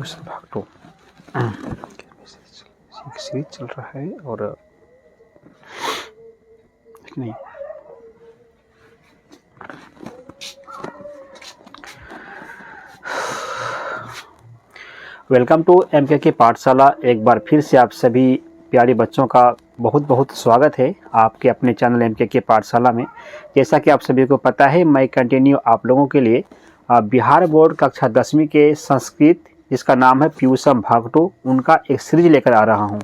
Tuition भाग 2 series चल रहा है और नहीं। वेलकम टू एमके पाठशाला। एक बार फिर से आप सभी प्यारे बच्चों का बहुत बहुत स्वागत है आपके अपने चैनल एमके पाठशाला में। जैसा कि आप सभी को पता है, मैं कंटिन्यू आप लोगों के लिए बिहार बोर्ड कक्षा 10वीं के संस्कृत, जिसका नाम है पीयूषम भाग 2, उनका एक सीरीज लेकर आ रहा हूं।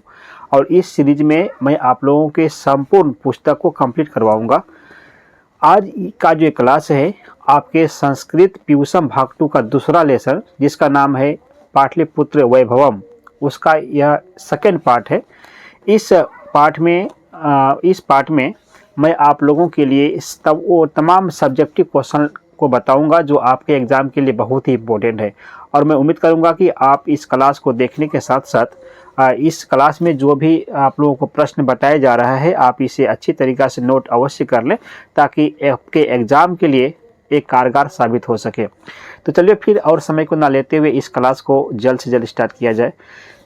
और इस सीरीज में मैं आप लोगों के संपूर्ण पुस्तक को कंप्लीट करवाऊंगा। आज का जो क्लास है आपके संस्कृत पीयूषम भाग 2 का दूसरा लेसन, जिसका नाम है पाटलिपुत्र वैभवम, उसका यह सेकेंड पार्ट है। इस पार्ट में मैं आप लोगों के लिए वो तमाम सब्जेक्टिव क्वेश्चन को बताऊंगा जो आपके एग्ज़ाम के लिए बहुत ही इम्पोर्टेंट है। और मैं उम्मीद करूंगा कि आप इस क्लास को देखने के साथ साथ इस क्लास में जो भी आप लोगों को प्रश्न बताया जा रहा है, आप इसे अच्छी तरीक़ा से नोट अवश्य कर लें, ताकि आपके एग्ज़ाम के लिए एक कारगर साबित हो सके। तो चलिए फिर और समय को ना लेते हुए इस क्लास को जल्द से जल्द स्टार्ट किया जाए।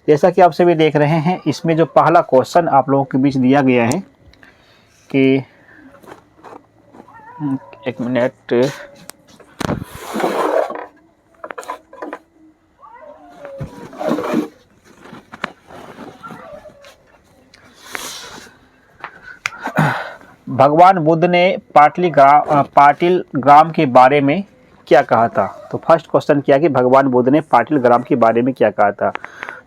जैसा कि आप सभी देख रहे हैं, इसमें जो पहला क्वेश्चन आप लोगों के बीच दिया गया है कि एक मिनट, भगवान बुद्ध ने पाटिल ग्राम के बारे में क्या कहा था। तो फर्स्ट क्वेश्चन किया कि भगवान बुद्ध ने पाटिल ग्राम के बारे में क्या कहा था।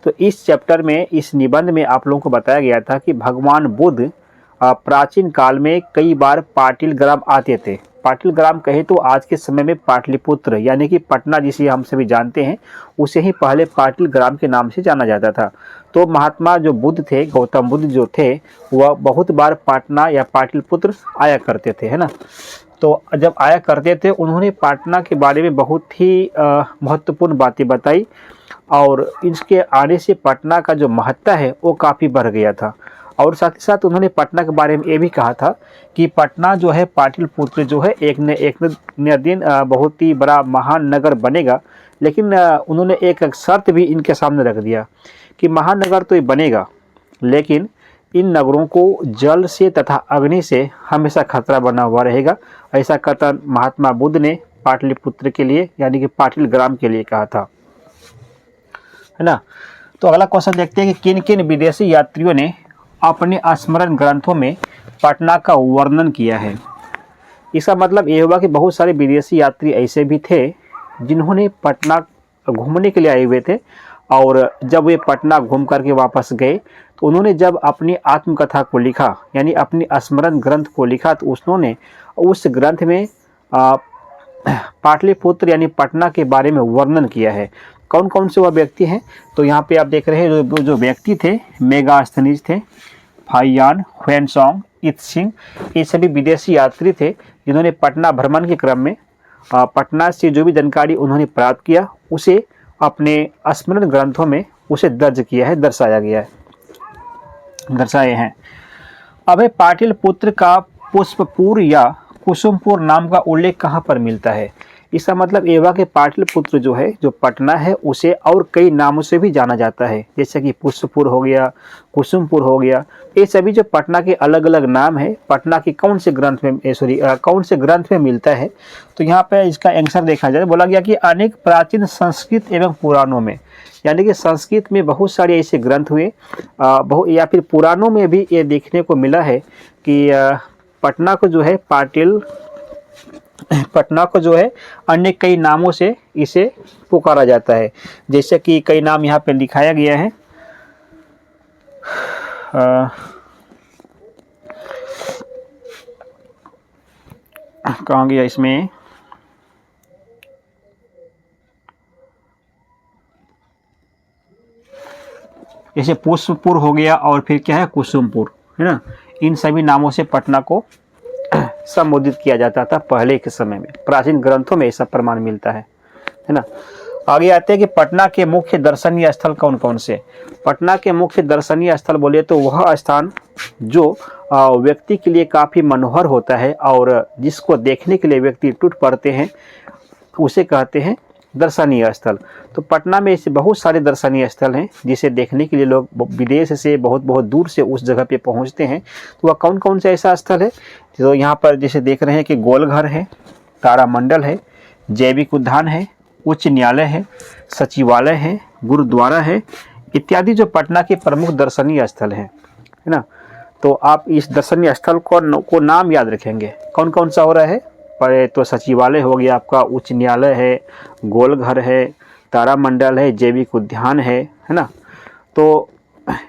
तो इस चैप्टर में, इस निबंध में आप लोगों को बताया गया था कि भगवान बुद्ध प्राचीन काल में कई बार पाटिल ग्राम आते थे। पाटिल ग्राम कहे तो आज के समय में पाटलिपुत्र यानी कि पटना जिसे हम सभी जानते हैं, उसे ही पहले पाटिल ग्राम के नाम से जाना जाता था। तो महात्मा जो बुद्ध थे, गौतम बुद्ध जो थे, वह बहुत बार पटना या पाटलिपुत्र आया करते थे, है ना। तो जब आया करते थे, उन्होंने पटना के बारे में बहुत ही महत्वपूर्ण बातें बताई और इसके आने से पटना का जो महत्ता है वो काफ़ी बढ़ गया था। और साथ ही साथ उन्होंने पटना के बारे में ये भी कहा था कि पटना जो है, पाटलिपुत्र जो है, एक न दिन बहुत ही बड़ा महान नगर बनेगा। लेकिन उन्होंने एक शर्त भी इनके सामने रख दिया कि महानगर तो ये बनेगा, लेकिन इन नगरों को जल से तथा अग्नि से हमेशा खतरा बना हुआ रहेगा। ऐसा कथन महात्मा बुद्ध ने पाटलिपुत्र के लिए यानी कि पाटिल ग्राम के लिए कहा था, है ना। तो अगला क्वेश्चन देखते हैं कि किन किन विदेशी यात्रियों ने अपने स्मरण ग्रंथों में पटना का वर्णन किया है। इसका मतलब ये हुआ कि बहुत सारे विदेशी यात्री ऐसे भी थे जिन्होंने पटना घूमने के लिए आए हुए थे, और जब वे पटना घूम करके वापस गए तो उन्होंने जब अपनी आत्मकथा को लिखा, यानी अपनी स्मरण ग्रंथ को लिखा, तो उन्होंने उस ग्रंथ में पाटलिपुत्र यानी पटना के बारे में वर्णन किया है। कौन कौन से वह व्यक्ति हैं, तो यहाँ पे आप देख रहे हैं जो व्यक्ति थे, मेगास्थनीज थे, फाइयान, हुएनसोंग, इत्सिंग, ये सभी विदेशी यात्री थे जिन्होंने पटना भ्रमण के क्रम में पटना से जो भी जानकारी उन्होंने प्राप्त किया उसे अपने स्मरण ग्रंथों में उसे दर्ज किया है, दर्शाए हैं। अब पाटलिपुत्र का पुष्पपुर या कुसुमपुर नाम का उल्लेख कहाँ पर मिलता है। इसका मतलब ये हुआ कि पाटलिपुत्र जो है, जो पटना है, उसे और कई नामों से भी जाना जाता है, जैसे कि पुष्पपुर हो गया, कुसुमपुर हो गया। ये सभी जो पटना के अलग अलग नाम है, पटना के कौन से ग्रंथ में मिलता है। तो यहाँ पे इसका आंसर देखा जाए, बोला गया कि अनेक प्राचीन संस्कृत एवं पुराणों में, यानी कि संस्कृत में बहुत सारे ऐसे ग्रंथ हुए, या फिर पुराणों में भी ये देखने को मिला है कि पटना को जो है अन्य कई नामों से इसे पुकारा जाता है। जैसे कि कई नाम यहाँ पे दिखाया गया है। कहाँ गया इसमें, जैसे पुष्पपुर हो गया और फिर क्या है, कुसुमपुर, है ना। इन सभी नामों से पटना को संबोधित किया जाता था पहले के समय में। प्राचीन ग्रंथों में ऐसा प्रमाण मिलता है ना। आगे आते हैं कि पटना के मुख्य दर्शनीय स्थल कौन कौन से। पटना के मुख्य दर्शनीय स्थल बोले तो वह स्थान जो व्यक्ति के लिए काफ़ी मनोहर होता है और जिसको देखने के लिए व्यक्ति टूट पड़ते हैं, उसे कहते हैं दर्शनीय स्थल। तो पटना में ऐसे बहुत सारे दर्शनीय स्थल हैं जिसे देखने के लिए लोग विदेश से बहुत बहुत दूर से उस जगह पे पहुंचते हैं। तो वह कौन कौन सा ऐसा स्थल है? तो यहाँ पर जैसे देख रहे हैं कि गोलघर है, तारामंडल है, जैविक उद्यान है, उच्च न्यायालय है, सचिवालय है, गुरुद्वारा है इत्यादि जो पटना के प्रमुख दर्शनीय स्थल हैं, है ना। तो आप इस दर्शनीय स्थल को नाम याद रखेंगे। कौन कौन सा हो रहा है? पर तो सचिवालय हो गया आपका, उच्च न्यायालय है, गोलघर है, तारामंडल है, जैविक उद्यान है ना। तो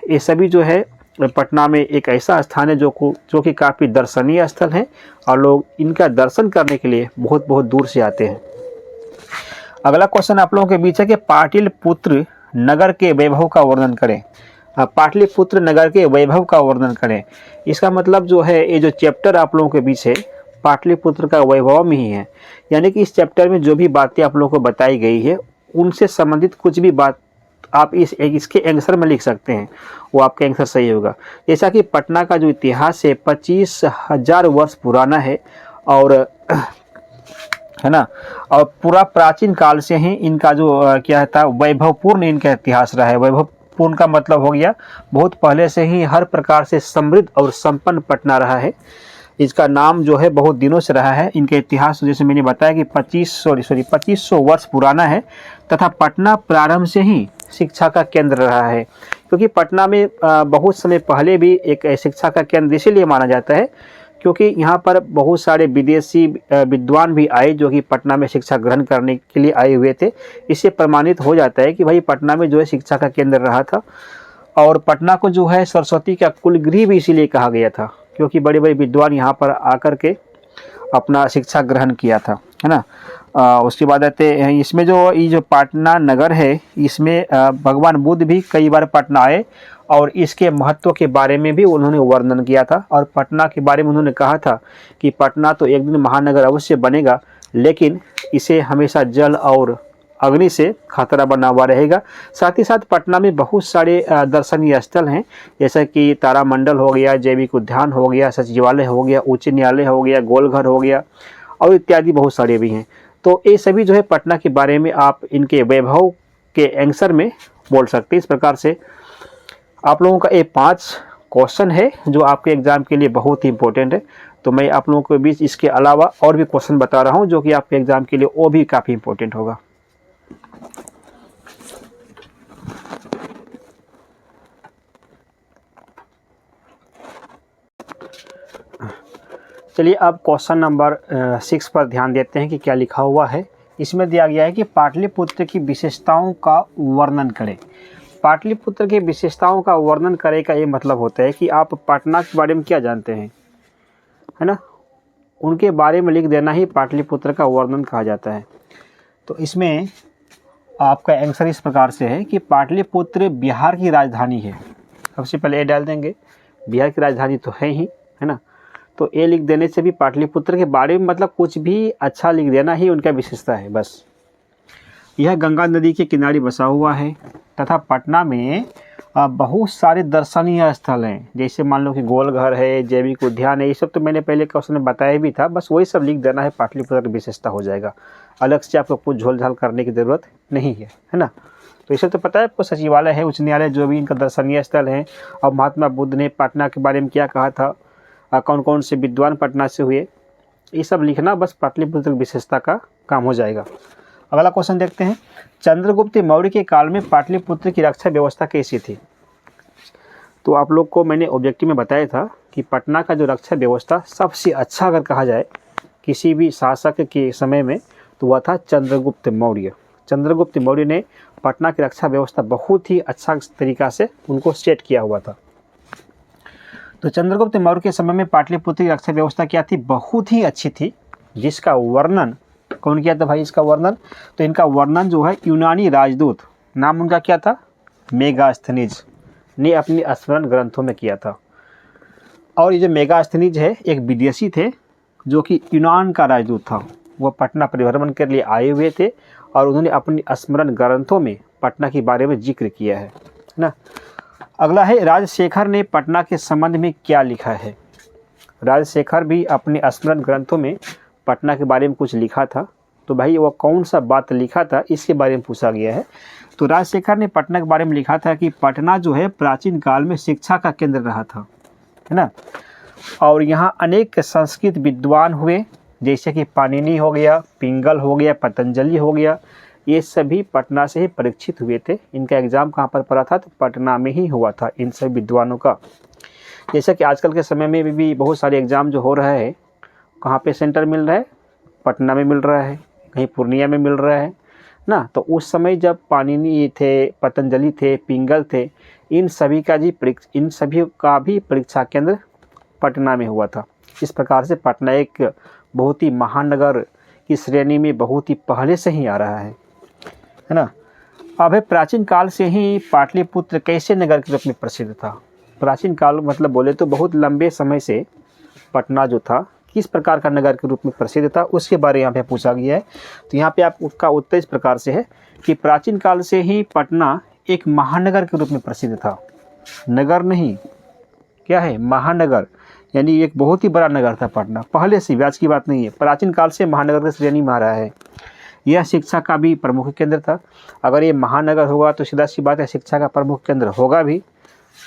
ये सभी जो है पटना में एक ऐसा स्थान है जो कि काफ़ी दर्शनीय स्थल है और लोग इनका दर्शन करने के लिए बहुत बहुत दूर से आते हैं। अगला क्वेश्चन आप लोगों के बीच है कि पाटलिपुत्र नगर के वैभव का वर्णन करें। पाटलिपुत्र नगर के वैभव का वर्णन करें, इसका मतलब जो है ये जो चैप्टर आप लोगों के बीच है पाटलिपुत्र का वैभव में ही है। यानी कि इस चैप्टर में जो भी बातें आप लोगों को बताई गई है उनसे संबंधित कुछ भी बात आप इसके आंसर में लिख सकते हैं, वो आपका आंसर सही होगा। जैसा कि पटना का जो इतिहास है 25,000 वर्ष पुराना है और है ना, और पूरा प्राचीन काल से ही इनका जो क्या था वैभवपूर्ण इनका इतिहास रहा है। वैभवपूर्ण का मतलब हो गया बहुत पहले से ही हर प्रकार से समृद्ध और संपन्न पटना रहा है। इसका नाम जो है बहुत दिनों से रहा है। इनके इतिहास जैसे मैंने बताया कि 2500 वर्ष पुराना है तथा पटना प्रारंभ से ही शिक्षा का केंद्र रहा है। क्योंकि पटना में बहुत समय पहले भी एक शिक्षा का केंद्र इसीलिए माना जाता है क्योंकि यहाँ पर बहुत सारे विदेशी विद्वान भी आए जो कि पटना में शिक्षा ग्रहण करने के लिए आए हुए थे। इससे प्रमाणित हो जाता है कि भाई पटना में जो है शिक्षा का केंद्र रहा था। और पटना को जो है सरस्वती का कुलगृह भी इसीलिए कहा गया था क्योंकि बड़े बड़े विद्वान यहाँ पर आकर के अपना शिक्षा ग्रहण किया था, है ना। उसके बाद आते हैं इसमें ये जो पटना नगर है इसमें भगवान बुद्ध भी कई बार पटना आए और इसके महत्व के बारे में भी उन्होंने वर्णन किया था। और पटना के बारे में उन्होंने कहा था कि पटना तो एक दिन महानगर अवश्य बनेगा लेकिन इसे हमेशा जल और अग्नि से खतरा बना हुआ रहेगा। साथ ही साथ पटना में बहुत सारे दर्शनीय स्थल हैं जैसा कि तारामंडल हो गया, जैविक उद्यान हो गया, सचिवालय हो गया, उच्च न्यायालय हो गया, गोलघर हो गया और इत्यादि बहुत सारे भी हैं। तो ये सभी जो है पटना के बारे में आप इनके वैभव के आंसर में बोल सकते हैं। इस प्रकार से आप लोगों का ये 5 क्वेश्चन है जो आपके एग्ज़ाम के लिए बहुत ही इंपॉर्टेंट है। तो मैं आप लोगों के बीच इसके अलावा और भी क्वेश्चन बता रहा हूँ जो कि आपके एग्ज़ाम के लिए वो भी काफ़ी इंपॉर्टेंट होगा। चलिए अब क्वेश्चन नंबर 6 पर ध्यान देते हैं कि क्या लिखा हुआ है। इसमें दिया गया है कि पाटलिपुत्र की विशेषताओं का वर्णन करें। पाटलिपुत्र की विशेषताओं का वर्णन करें का ये मतलब होता है कि आप पटना के बारे में क्या जानते हैं, है ना, उनके बारे में लिख देना ही पाटलिपुत्र का वर्णन कहा जाता है। तो इसमें आपका आंसर इस प्रकार से है कि पाटलिपुत्र बिहार की राजधानी है। सबसे पहले ये डाल देंगे, बिहार की राजधानी तो है ही, है ना। तो ये लिख देने से भी पाटलिपुत्र के बारे में मतलब कुछ भी अच्छा लिख देना ही उनका विशेषता है बस। यह गंगा नदी के किनारे बसा हुआ है तथा पटना में बहुत सारे दर्शनीय स्थल हैं जैसे मान लो कि गोलघर है, जैविक उद्यान है। ये सब तो मैंने पहले क्वेश्चन में बताया भी था, बस वही सब लिख देना है, पाटलिपुत्र की विशेषता हो जाएगा। अलग से आपको कुछ झोल झाल करने की ज़रूरत नहीं है ना। तो ये सब तो पता है आपको, सचिवालय है, उच्च न्यायालय, जो भी इनका दर्शनीय स्थल है। और महात्मा बुद्ध ने पटना के बारे में क्या कहा था, कौन कौन से विद्वान पटना से हुए, ये सब लिखना बस पाटलिपुत्र की विशेषता का काम हो जाएगा। अगला क्वेश्चन देखते हैं। चंद्रगुप्त मौर्य के काल में पाटलिपुत्र की रक्षा व्यवस्था कैसी थी? तो आप लोग को मैंने ऑब्जेक्टिव में बताया था कि पटना का जो रक्षा व्यवस्था सबसे अच्छा अगर कहा जाए किसी भी शासक के समय में तो वह था चंद्रगुप्त मौर्य। चंद्रगुप्त मौर्य ने पटना की रक्षा व्यवस्था बहुत ही अच्छा तरीका से उनको सेट किया हुआ था। तो चंद्रगुप्त मौर्य के समय में पाटलिपुत्र की रक्षा व्यवस्था क्या थी? बहुत ही अच्छी थी, जिसका वर्णन कौन किया था भाई? इसका वर्णन तो इनका वर्णन जो है यूनानी राजदूत, नाम उनका क्या था, मेगास्थनीज ने अपने स्मरण ग्रंथों में किया था। और ये जो मेगास्थनीज है एक विदेशी थे जो कि यूनान का राजदूत था। वह पटना परिभ्रमण के लिए आए हुए थे और उन्होंने अपनी स्मरण ग्रंथों में पटना के बारे में जिक्र किया है ना। अगला है, राजशेखर ने पटना के संबंध में क्या लिखा है? राजशेखर भी अपने स्मरण ग्रंथों में पटना के बारे में कुछ लिखा था। तो भाई वो कौन सा बात लिखा था इसके बारे में पूछा गया है। तो राजशेखर ने पटना के बारे में लिखा था कि पटना जो है प्राचीन काल में शिक्षा का केंद्र रहा था, है ना, और यहाँ अनेक संस्कृत विद्वान हुए, जैसे कि पाणिनि हो गया, पिंगल हो गया, पतंजलि हो गया, ये सभी पटना से ही परीक्षित हुए थे। इनका एग्ज़ाम कहाँ पर पड़ा था? तो पटना में ही हुआ था इन सभी विद्वानों का। जैसा कि आजकल के समय में भी बहुत सारे एग्ज़ाम जो हो रहा है, कहाँ पे सेंटर मिल रहा है? पटना में मिल रहा है, कहीं पूर्णिया में मिल रहा है ना। तो उस समय जब पाणिनि थे, पतंजलि थे, पिंगल थे, इन सभी का भी परीक्षा केंद्र पटना में हुआ था। इस प्रकार से पटना एक बहुत ही महानगर की श्रेणी में बहुत ही पहले से ही आ रहा है ना। अब है प्राचीन काल से ही पाटलिपुत्र कैसे नगर के रूप में प्रसिद्ध था? प्राचीन काल मतलब बोले तो बहुत लंबे समय से पटना जो था किस प्रकार का नगर के रूप में प्रसिद्ध था, उसके बारे में यहाँ पे पूछा गया है। तो यहाँ पे आप उसका उत्तर इस प्रकार से है कि प्राचीन काल से ही पटना एक महानगर के रूप में प्रसिद्ध था। नगर नहीं, क्या है? महानगर, यानी एक बहुत ही बड़ा नगर था पटना, पहले से, आज की बात नहीं है, प्राचीन काल से महानगर की श्रेणी में आ रहा है। यह शिक्षा का भी प्रमुख केंद्र था। अगर ये महानगर होगा तो सीधा सी बात है शिक्षा का प्रमुख केंद्र होगा भी,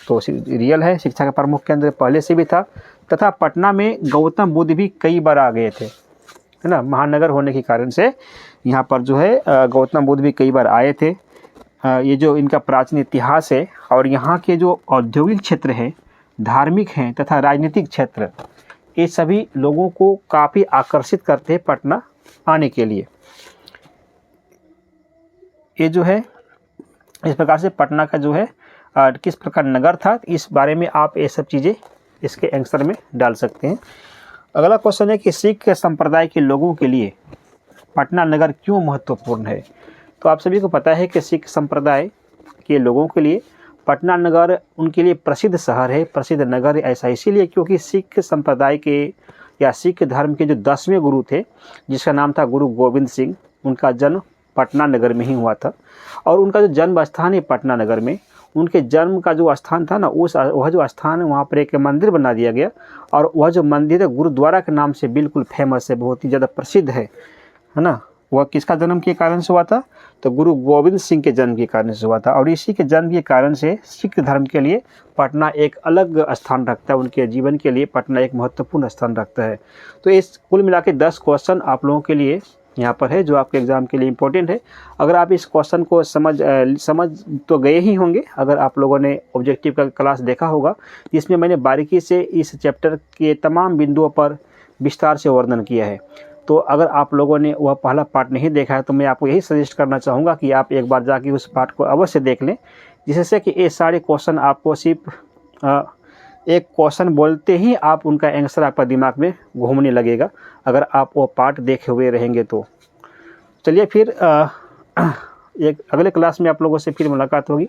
तो रियल है, शिक्षा का प्रमुख केंद्र पहले से भी था। तथा पटना में गौतम बुद्ध भी कई बार आ गए थे, है ना। महानगर होने के कारण से यहाँ पर जो है गौतम बुद्ध भी कई बार आए थे। ये जो इनका प्राचीन इतिहास है और यहाँ के जो औद्योगिक क्षेत्र हैं, धार्मिक हैं तथा राजनीतिक क्षेत्र, ये सभी लोगों को काफ़ी आकर्षित करते हैं पटना आने के लिए। ये जो है इस प्रकार से पटना का जो है किस प्रकार नगर था, इस बारे में आप ये सब चीज़ें इसके आंसर में डाल सकते हैं। अगला क्वेश्चन है कि सिख संप्रदाय के लोगों के लिए पटना नगर क्यों महत्वपूर्ण है? तो आप सभी को पता है कि सिख संप्रदाय के लोगों के लिए पटना नगर उनके लिए प्रसिद्ध शहर है, प्रसिद्ध नगर है। ऐसा इसीलिए क्योंकि सिख संप्रदाय के या सिख धर्म के जो 10वें गुरु थे, जिसका नाम था गुरु गोविंद सिंह, उनका जन्म पटना नगर में ही हुआ था। और उनका जो जन्म स्थान है पटना नगर में, उनके जन्म का जो स्थान था ना, वह जो स्थान है वहाँ पर एक मंदिर बना दिया गया। और वह जो मंदिर है गुरुद्वारा के नाम से बिल्कुल फेमस है, बहुत ही ज़्यादा प्रसिद्ध है ना। वह किसका जन्म के कारण से हुआ था? तो गुरु गोविंद सिंह के जन्म के कारण से हुआ था। और इसी के जन्म के कारण से सिख धर्म के लिए पटना एक अलग स्थान रखता है, उनके जीवन के लिए पटना एक महत्वपूर्ण स्थान रखता है। तो इस कुल मिला के 10 क्वेश्चन आप लोगों के लिए यहाँ पर है, जो आपके एग्ज़ाम के लिए इम्पोर्टेंट है। अगर आप इस क्वेश्चन को समझ तो गए ही होंगे, अगर आप लोगों ने ऑब्जेक्टिव का क्लास देखा होगा, जिसमें मैंने बारीकी से इस चैप्टर के तमाम बिंदुओं पर विस्तार से वर्णन किया है। तो अगर आप लोगों ने वह पहला पार्ट नहीं देखा है तो मैं आपको यही सजेस्ट करना चाहूँगा कि आप एक बार जाके उस पार्ट को अवश्य देख लें, जिससे कि ये सारे क्वेश्चन आपको सिर्फ एक क्वेश्चन बोलते ही आप उनका आंसर आपका दिमाग में घूमने लगेगा, अगर आप वो पार्ट देखे हुए रहेंगे तो। चलिए फिर एक अगले क्लास में आप लोगों से फिर मुलाकात होगी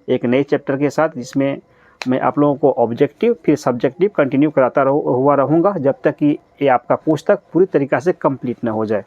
एक नए चैप्टर के साथ, जिसमें मैं आप लोगों को ऑब्जेक्टिव फिर सब्जेक्टिव कंटिन्यू कराता रहूँगा जब तक कि ये आपका पुस्तक पूरी तरीक़ा से कंप्लीट ना हो जाए।